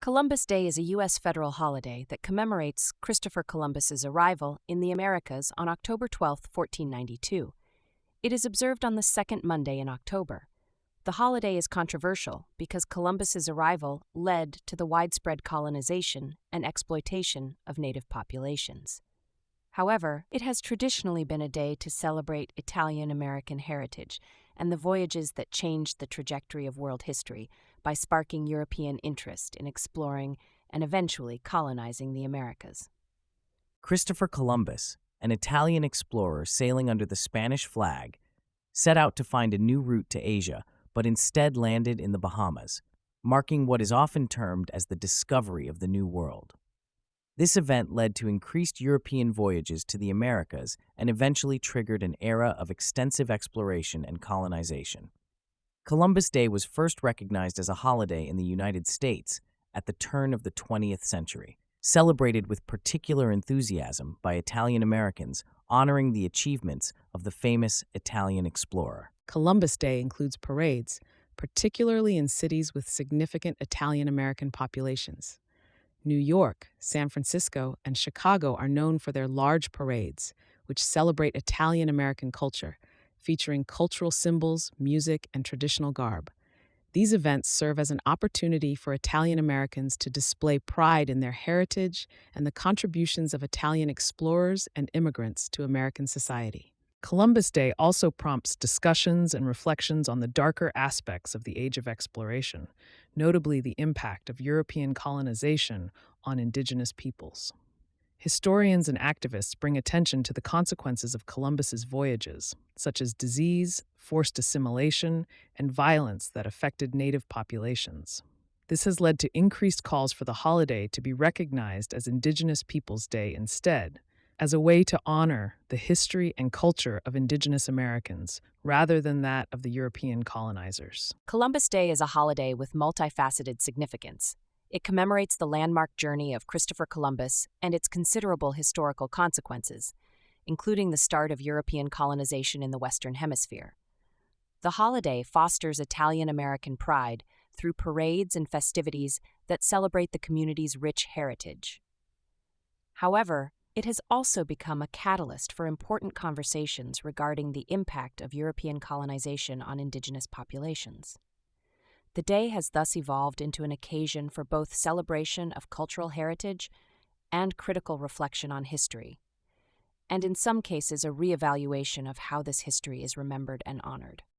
Columbus Day is a U.S. federal holiday that commemorates Christopher Columbus's arrival in the Americas on October 12, 1492. It is observed on the second Monday in October. The holiday is controversial because Columbus's arrival led to the widespread colonization and exploitation of native populations. However, it has traditionally been a day to celebrate Italian-American heritage and the voyages that changed the trajectory of world history by sparking European interest in exploring and eventually colonizing the Americas. Christopher Columbus, an Italian explorer sailing under the Spanish flag, set out to find a new route to Asia, but instead landed in the Bahamas, marking what is often termed as the discovery of the New World. This event led to increased European voyages to the Americas and eventually triggered an era of extensive exploration and colonization. Columbus Day was first recognized as a holiday in the United States at the turn of the 20th century, celebrated with particular enthusiasm by Italian Americans, honoring the achievements of the famous Italian explorer. Columbus Day includes parades, particularly in cities with significant Italian American populations. New York, San Francisco, and Chicago are known for their large parades, which celebrate Italian American culture, featuring cultural symbols, music, and traditional garb. These events serve as an opportunity for Italian Americans to display pride in their heritage and the contributions of Italian explorers and immigrants to American society. Columbus Day also prompts discussions and reflections on the darker aspects of the Age of Exploration, notably the impact of European colonization on indigenous peoples. Historians and activists bring attention to the consequences of Columbus's voyages, such as disease, forced assimilation, and violence that affected native populations. This has led to increased calls for the holiday to be recognized as Indigenous Peoples Day instead, as a way to honor the history and culture of Indigenous Americans rather than that of the European colonizers. Columbus Day is a holiday with multifaceted significance. It commemorates the landmark journey of Christopher Columbus and its considerable historical consequences, including the start of European colonization in the Western Hemisphere. The holiday fosters Italian-American pride through parades and festivities that celebrate the community's rich heritage. However, it has also become a catalyst for important conversations regarding the impact of European colonization on indigenous populations. The day has thus evolved into an occasion for both celebration of cultural heritage and critical reflection on history, and in some cases a reevaluation of how this history is remembered and honored.